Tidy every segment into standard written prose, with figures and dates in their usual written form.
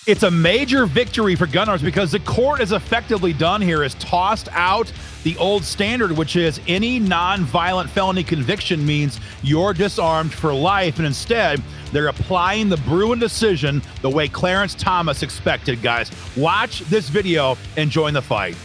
It's a major victory for gun owners because the court has effectively done here is tossed out the old standard, which is any non-violent felony conviction means you're disarmed for life. And instead, they're applying the Bruen decision the way Clarence Thomas expected, guys. Watch this video and join the fight.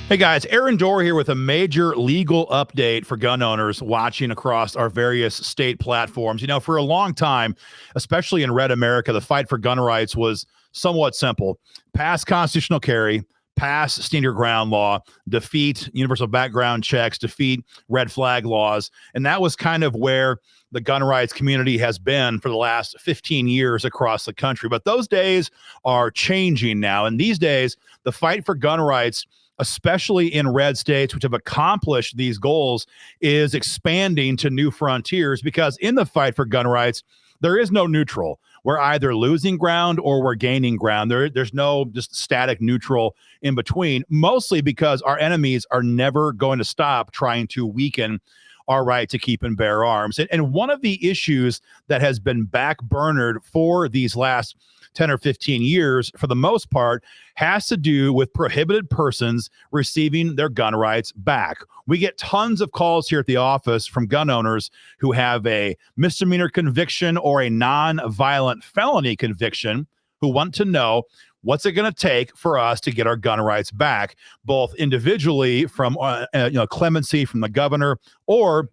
Hey guys, Aaron Dorr here with a major legal update for gun owners watching across our various state platforms. You know, for a long time, especially in red America, the fight for gun rights was somewhat simple. Pass constitutional carry, pass stand your ground law, defeat universal background checks, defeat red flag laws. And that was kind of where the gun rights community has been for the last 15 years across the country. But those days are changing now. And these days, the fight for gun rights, especially in red states, which have accomplished these goals, is expanding to new frontiers, because in the fight for gun rights, there is no neutral. We're either losing ground or we're gaining ground. There's no just static neutral in between, mostly because our enemies are never going to stop trying to weaken our right to keep and bear arms. And one of the issues that has been backburnered for these last 10 or 15 years, for the most part, has to do with prohibited persons receiving their gun rights back. We get tons of calls here at the office from gun owners who have a misdemeanor conviction or a non-violent felony conviction who want to know, what's it going to take for us to get our gun rights back, both individually from clemency from the governor, or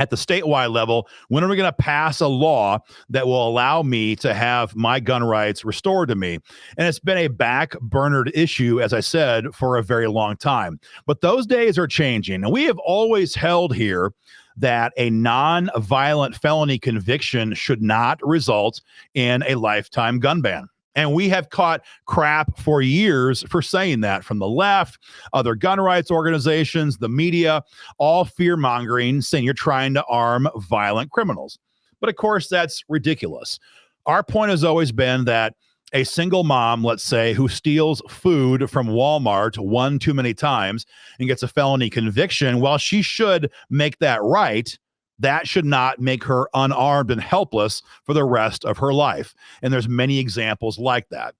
at the statewide level, when are we going to pass a law that will allow me to have my gun rights restored to me? And it's been a back-burnered issue, as I said, for a very long time. But those days are changing. And we have always held here that a non-violent felony conviction should not result in a lifetime gun ban. And we have caught crap for years for saying that, from the left, other gun rights organizations, the media, all fear-mongering, saying you're trying to arm violent criminals. But of course, that's ridiculous. Our point has always been that a single mom, let's say, who steals food from Walmart one too many times and gets a felony conviction, while she should make that right, that should not make her unarmed and helpless for the rest of her life. And there's many examples like that.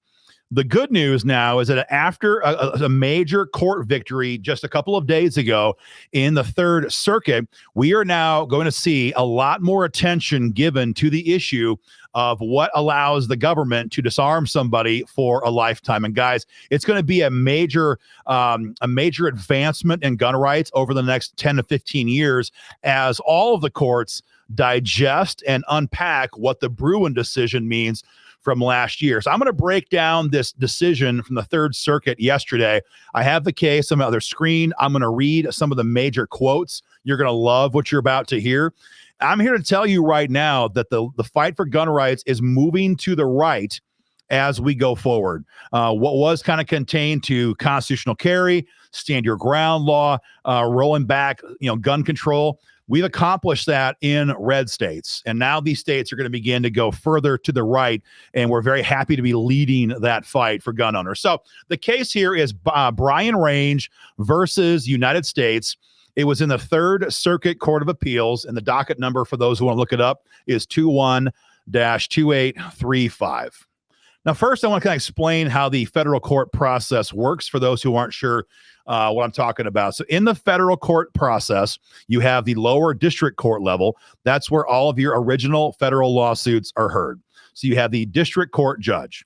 The good news now is that after a major court victory just a couple of days ago in the Third Circuit, we are now going to see a lot more attention given to the issue of what allows the government to disarm somebody for a lifetime. And guys, it's going to be a major advancement in gun rights over the next 10 to 15 years, as all of the courts digest and unpack what the Bruen decision means from last year. So I'm going to break down this decision from the Third Circuit yesterday. I have the case on the other screen. I'm going to read some of the major quotes. You're going to love what you're about to hear. I'm here to tell you right now that the fight for gun rights is moving to the right as we go forward. What was kind of contained to constitutional carry, stand your ground law, rolling back, gun control, we've accomplished that in red states. And now these states are going to begin to go further to the right. And we're very happy to be leading that fight for gun owners. So the case here is Bruen Range versus United States. It was in the Third Circuit Court of Appeals, and the docket number, for those who want to look it up, is 21-2835. Now, first, I want to kind of explain how the federal court process works for those who aren't sure what I'm talking about. So in the federal court process, you have the lower district court level. That's where all of your original federal lawsuits are heard. So you have the district court judge.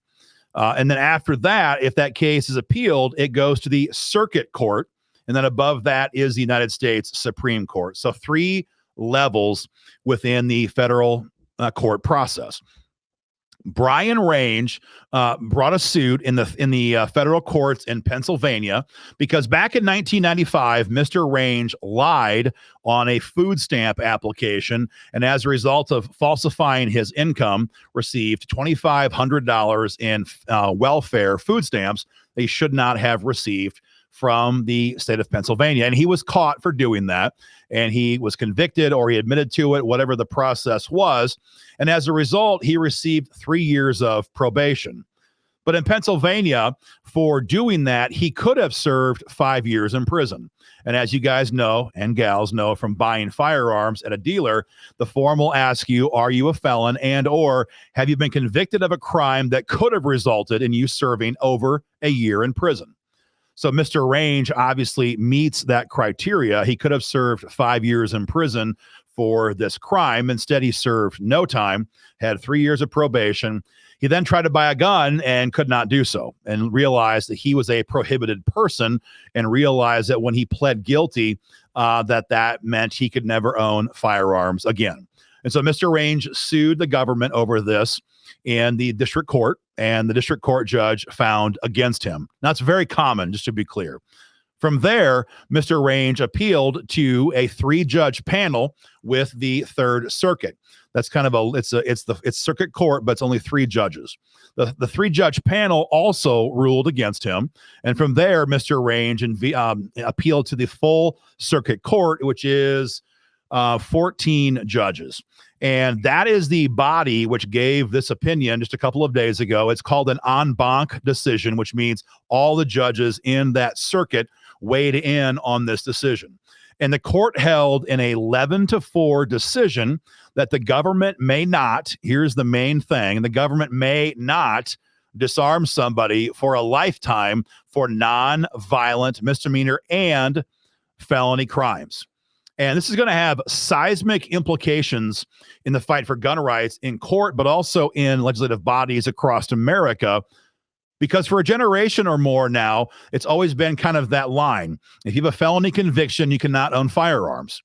And then after that, if that case is appealed, it goes to the circuit court. And then above that is the United States Supreme Court. So 3 levels within the federal court process. Bruen Range brought a suit in the federal courts in Pennsylvania because back in 1995, Mr. Range lied on a food stamp application, and as a result of falsifying his income, received $2,500 in welfare food stamps that he should not have received from the state of Pennsylvania. And he was caught for doing that, and he was convicted, or he admitted to it, whatever the process was. And as a result, he received 3 years of probation. But in Pennsylvania, for doing that, he could have served 5 years in prison. And as you guys know, and gals know from buying firearms at a dealer, the form will ask you, are you a felon, and or have you been convicted of a crime that could have resulted in you serving over a year in prison? So Mr. Range obviously meets that criteria. He could have served 5 years in prison for this crime. Instead, he served no time, had 3 years of probation. He then tried to buy a gun and could not do so, and realized that he was a prohibited person, and realized that when he pled guilty, that meant he could never own firearms again. And so Mr. Range sued the government over this in the district court, and the district court judge found against him. Now, it's very common, just to be clear. From there, Mr. Range appealed to a 3-judge panel with the Third Circuit. That's kind of it's circuit court, but it's only 3 judges. The 3-judge panel also ruled against him, and from there, Mr. Range appealed to the full circuit court, which is 14 judges. And that is the body which gave this opinion just a couple of days ago. It's called an en banc decision, which means all the judges in that circuit weighed in on this decision. And the court held an 11-4 decision that the government may not, here's the main thing, the government may not disarm somebody for a lifetime for non-violent misdemeanor and felony crimes. And this is going to have seismic implications in the fight for gun rights in court, but also in legislative bodies across America, because for a generation or more now, it's always been kind of that line. If you have a felony conviction, you cannot own firearms.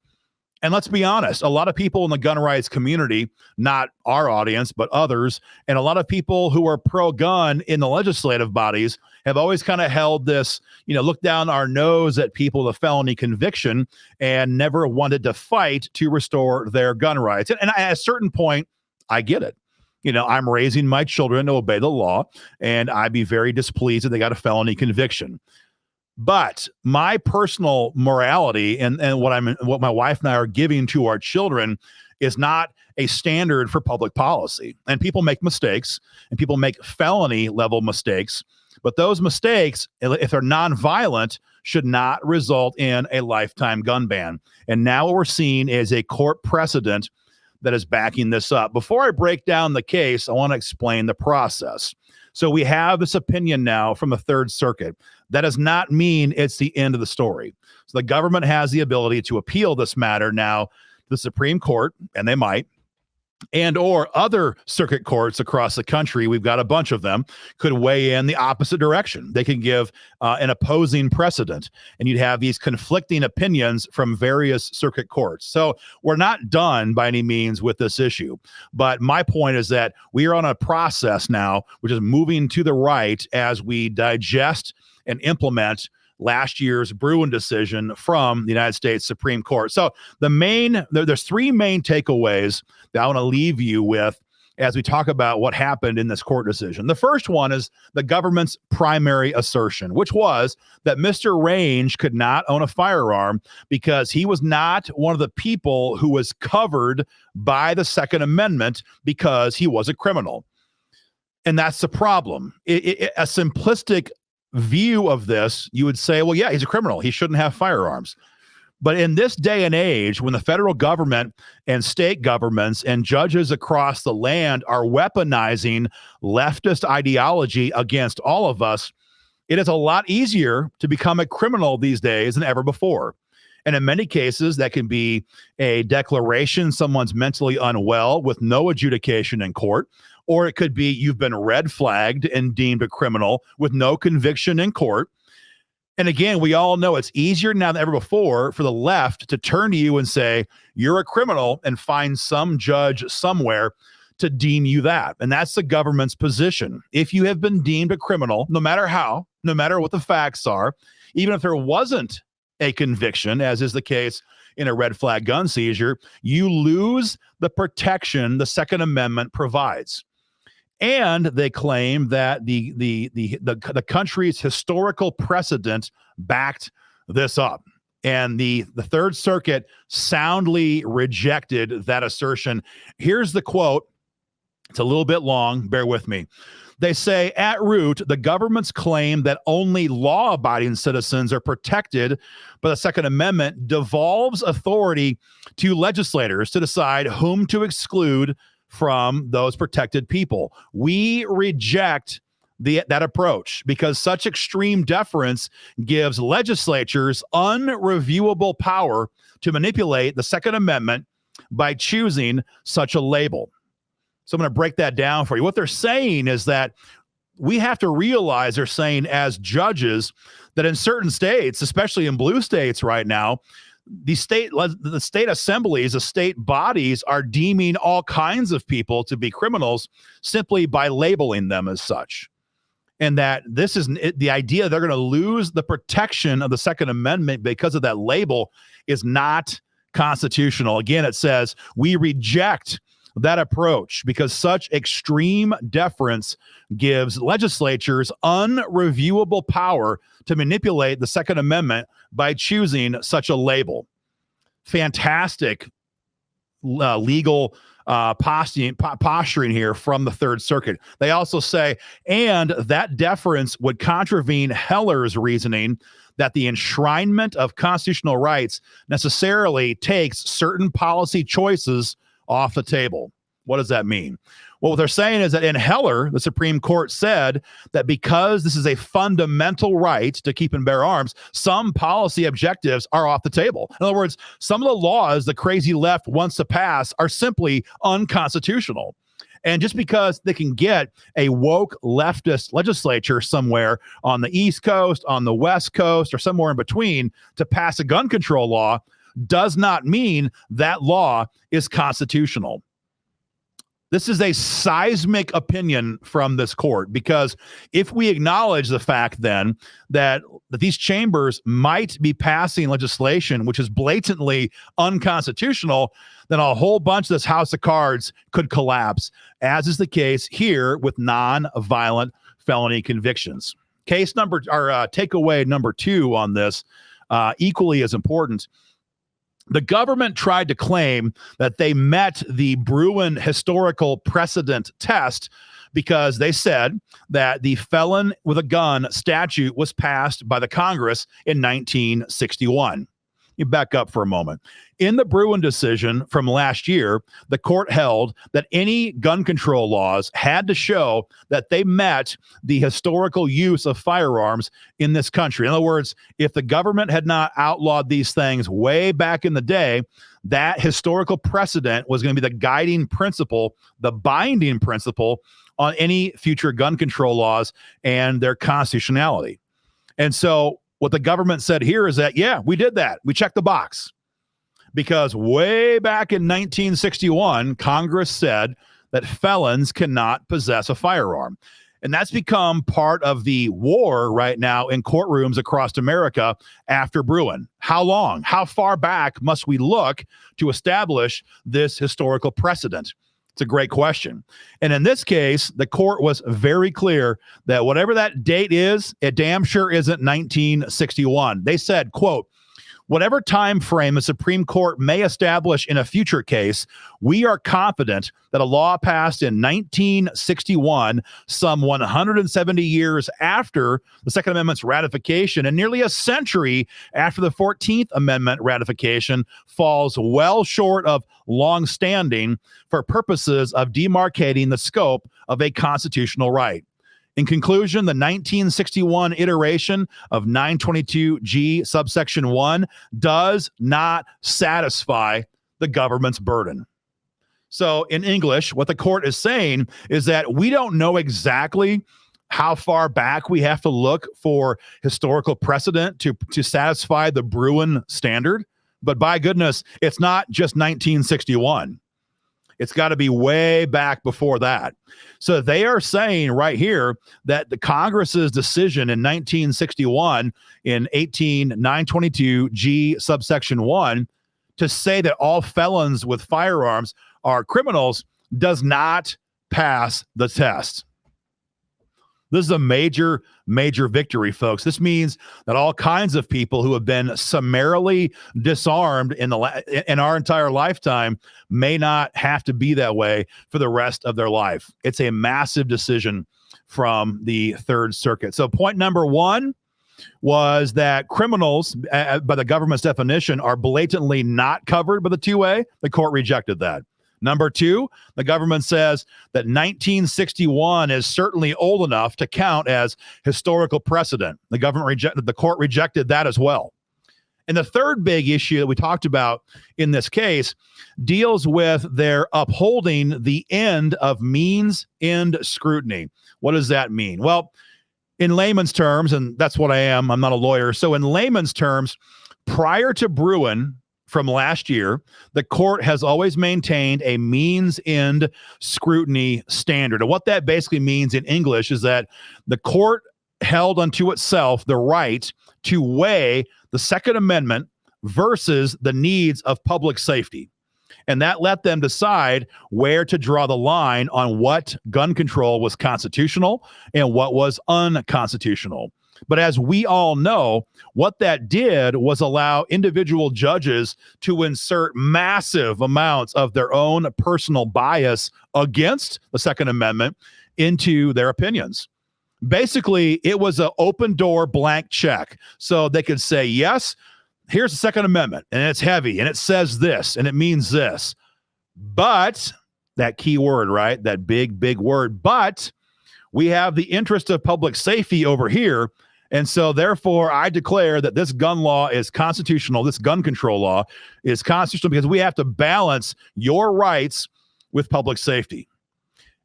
And let's be honest, a lot of people in the gun rights community, not our audience, but others, and a lot of people who are pro-gun in the legislative bodies have always kind of held this, look down our nose at people with a felony conviction and never wanted to fight to restore their gun rights. And at a certain point, I get it. I'm raising my children to obey the law, and I'd be very displeased if they got a felony conviction. But my personal morality and what my wife and I are giving to our children is not a standard for public policy. And people make mistakes, and people make felony level mistakes. But those mistakes, if they're nonviolent, should not result in a lifetime gun ban. And now what we're seeing is a court precedent that is backing this up. Before I break down the case, I want to explain the process. So we have this opinion now from the Third Circuit. That does not mean it's the end of the story. So the government has the ability to appeal this matter now to the Supreme Court, and they might, and or other circuit courts across the country. We've got a bunch of them, could weigh in the opposite direction. They can give an opposing precedent, and you'd have these conflicting opinions from various circuit courts. So we're not done by any means with this issue. But my point is that we are on a process now, which is moving to the right as we digest and implement last year's Bruen decision from the United States Supreme Court. So there's 3 main takeaways that I want to leave you with as we talk about what happened in this court decision. The first one is the government's primary assertion, which was that Mr. Range could not own a firearm because he was not one of the people who was covered by the Second Amendment because he was a criminal. And that's the problem. A simplistic view of this, you would say, well, yeah, he's a criminal. He shouldn't have firearms. But in this day and age, when the federal government and state governments and judges across the land are weaponizing leftist ideology against all of us, it is a lot easier to become a criminal these days than ever before. And in many cases, that can be a declaration someone's mentally unwell with no adjudication in court, or it could be you've been red flagged and deemed a criminal with no conviction in court. And again, we all know it's easier now than ever before for the left to turn to you and say, you're a criminal, and find some judge somewhere to deem you that. And that's the government's position. If you have been deemed a criminal, no matter how, no matter what the facts are, even if there wasn't a conviction, as is the case in a red flag gun seizure, you lose the protection the Second Amendment provides. And they claim that the country's historical precedent backed this up. And the Third Circuit soundly rejected that assertion. Here's the quote. It's a little bit long. Bear with me. They say, at root, the government's claim that only law-abiding citizens are protected by the Second Amendment devolves authority to legislators to decide whom to exclude from those protected people. We reject that approach because such extreme deference gives legislatures unreviewable power to manipulate the Second Amendment by choosing such a label. So I'm going to break that down for you. What they're saying is that we have to realize, they're saying as judges, that in certain states, especially in blue states right now, the state assemblies, the state bodies are deeming all kinds of people to be criminals simply by labeling them as such. And that this is the idea they're going to lose the protection of the Second Amendment because of that label is not constitutional. Again, it says we reject that approach because such extreme deference gives legislatures unreviewable power to manipulate the Second Amendment by choosing such a label. Fantastic legal posturing here from the Third Circuit. They also say, and that deference would contravene Heller's reasoning that the enshrinement of constitutional rights necessarily takes certain policy choices off the table. What does that mean? Well, what they're saying is that in Heller, the Supreme Court said that because this is a fundamental right to keep and bear arms, some policy objectives are off the table. In other words, some of the laws the crazy left wants to pass are simply unconstitutional. And just because they can get a woke leftist legislature somewhere on the East Coast, on the West Coast, or somewhere in between to pass a gun control law does not mean that law is constitutional. This is a seismic opinion from this court, because if we acknowledge the fact then that these chambers might be passing legislation which is blatantly unconstitutional, then a whole bunch of this house of cards could collapse, as is the case here with non-violent felony convictions. Takeaway number 2 on this, equally as important. The government tried to claim that they met the Bruen historical precedent test because they said that the felon with a gun statute was passed by the Congress in 1961. You back up for a moment. In the Bruen decision from last year, the court held that any gun control laws had to show that they met the historical use of firearms in this country. In other words, if the government had not outlawed these things way back in the day, that historical precedent was going to be the guiding principle, the binding principle on any future gun control laws and their constitutionality. And so what the government said here is that, yeah, we did that. We checked the box. Because way back in 1961, Congress said that felons cannot possess a firearm. And that's become part of the war right now in courtrooms across America after Bruen. How long? How far back must we look to establish this historical precedent? It's a great question. And in this case, the court was very clear that whatever that date is, it damn sure isn't 1961. They said, quote, whatever time frame the Supreme Court may establish in a future case, we are confident that a law passed in 1961, some 170 years after the Second Amendment's ratification and nearly a century after the 14th Amendment ratification, falls well short of longstanding for purposes of demarcating the scope of a constitutional right. In conclusion, the 1961 iteration of 922G subsection 1 does not satisfy the government's burden. So in English, what the court is saying is that we don't know exactly how far back we have to look for historical precedent to satisfy the Bruen standard. But by goodness, it's not just 1961. It's got to be way back before that. So they are saying right here that the Congress's decision in 1961 in 922G subsection 1 to say that all felons with firearms are criminals does not pass the test. This is a major, major victory, folks. This means that all kinds of people who have been summarily disarmed in our entire lifetime may not have to be that way for the rest of their life. It's a massive decision from the Third Circuit. So point number one was that criminals, by the government's definition, are blatantly not covered by the 2A. The court rejected that. Number two, the government says that 1961 is certainly old enough to count as historical precedent. The court rejected that as well. And the third big issue that we talked about in this case deals with their upholding the end of means-end scrutiny. What does that mean? Well, in layman's terms, and that's what I am, I'm not a lawyer. So in layman's terms, prior to Bruen from last year, the court has always maintained a means-end scrutiny standard. And what that basically means in English is that the court held unto itself the right to weigh the Second Amendment versus the needs of public safety. And that let them decide where to draw the line on what gun control was constitutional and what was unconstitutional. But as we all know, what that did was allow individual judges to insert massive amounts of their own personal bias against the Second Amendment into their opinions. Basically, it was an open door blank check. So they could say, yes, here's the Second Amendment, and it's heavy, and it says this, and it means this. But, that key word, right? That big, big word. But we have the interest of public safety over here. And so, therefore, I declare that this gun law is constitutional. This gun control law is constitutional because we have to balance your rights with public safety.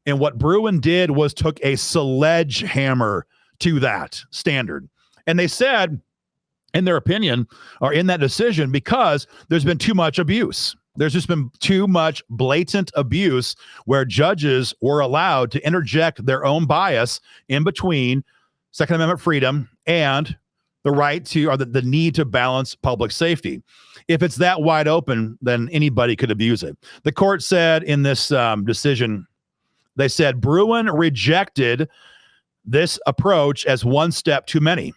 And what Bruen did was took a sledgehammer to that standard. And they said, in their opinion, or in that decision, because there's been too much abuse. There's just been too much blatant abuse where judges were allowed to interject their own bias in between Second Amendment freedom and the right to, or the need to balance public safety. If it's that wide open, then anybody could abuse it. The court said in this decision, they said Bruen rejected this approach as one step too many.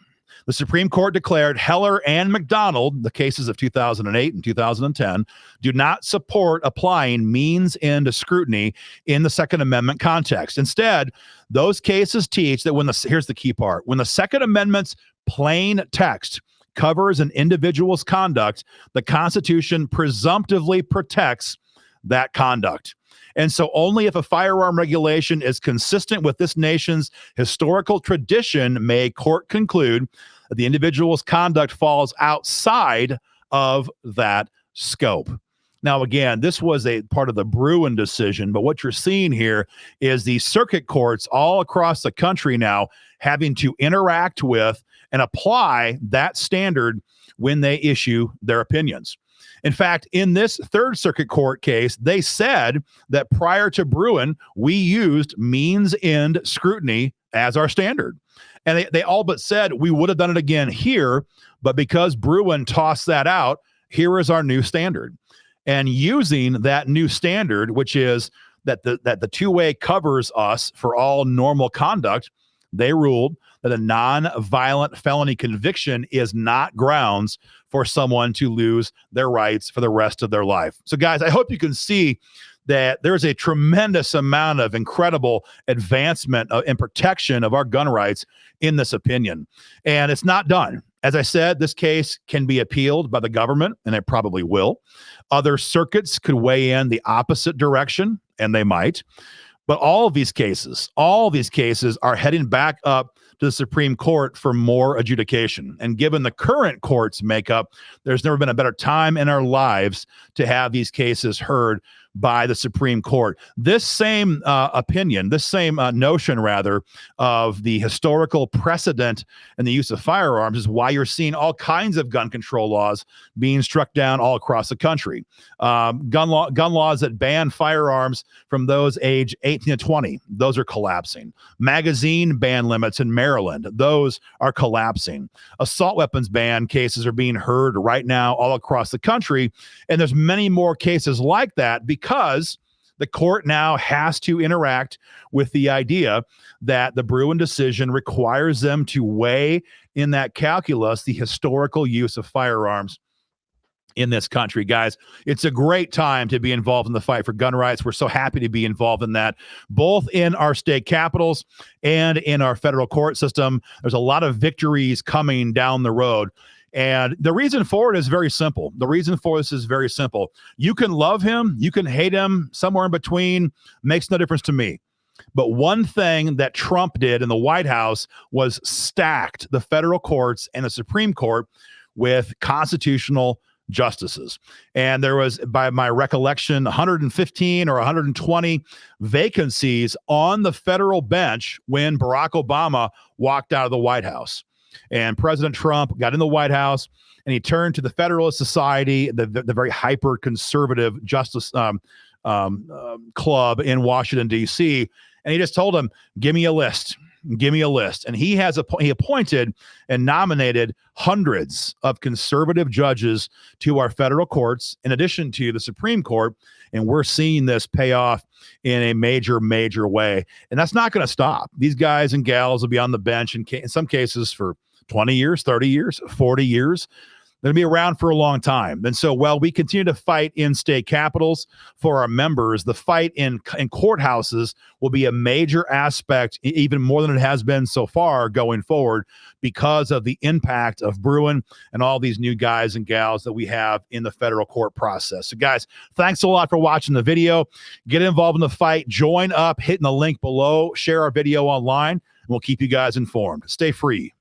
The Supreme Court declared Heller and McDonald, the cases of 2008 and 2010, do not support applying means-end scrutiny in the Second Amendment context. Instead, those cases teach that here's the key part, when the Second Amendment's plain text covers an individual's conduct, the Constitution presumptively protects that conduct. And so only if a firearm regulation is consistent with this nation's historical tradition may court conclude that the individual's conduct falls outside of that scope. Now, again, this was a part of the Bruen decision, but what you're seeing here is the circuit courts all across the country now having to interact with and apply that standard when they issue their opinions. In fact, in this Third Circuit Court case, they said that prior to Bruen, we used means-end scrutiny as our standard. And they all but said we would have done it again here, but because Bruen tossed that out, here is our new standard. And using that new standard, which is that the two-way covers us for all normal conduct, they ruled that a non-violent felony conviction is not grounds for someone to lose their rights for the rest of their life. So, guys, I hope you can see that there's a tremendous amount of incredible advancement and protection of our gun rights in this opinion. And it's not done. As I said, this case can be appealed by the government, and it probably will. Other circuits could weigh in the opposite direction, and they might. But all of these cases are heading back up to the Supreme Court for more adjudication. And given the current court's makeup, there's never been a better time in our lives to have these cases heard by the Supreme Court. This same opinion, this same notion, rather, of the historical precedent and the use of firearms is why you're seeing all kinds of gun control laws being struck down all across the country. Gun laws that ban firearms from those age 18 to 20, those are collapsing. Magazine ban limits in Maryland, those are collapsing. Assault weapons ban cases are being heard right now all across the country, and there's many more cases like that because the court now has to interact with the idea that the Bruen decision requires them to weigh in that calculus the historical use of firearms in this country, guys. It's a great time to be involved in the fight for gun rights. We're so happy to be involved in that, both in our state capitals and in our federal court system. There's a lot of victories coming down the road. And the reason for it is very simple. The reason for this is very simple. You can love him, you can hate him, somewhere in between, makes no difference to me. But one thing that Trump did in the White House was stacked the federal courts and the Supreme Court with constitutional justices. And there was, by my recollection, 115 or 120 vacancies on the federal bench when Barack Obama walked out of the White House. And President Trump got in the White House and he turned to the Federalist Society, the very hyper conservative justice club in Washington, D.C. And he just told them, give me a list. Give me a list. And he appointed and nominated hundreds of conservative judges to our federal courts, in addition to the Supreme Court. And we're seeing this pay off in a major, major way. And that's not going to stop. These guys and gals will be on the bench in some cases for 20 years, 30 years, 40 years. They're going to be around for a long time. And so while we continue to fight in state capitals for our members, the fight in courthouses will be a major aspect, even more than it has been so far going forward, because of the impact of Bruen and all these new guys and gals that we have in the federal court process. So guys, thanks a lot for watching the video. Get involved in the fight. Join up, hitting the link below. Share our video online, and we'll keep you guys informed. Stay free.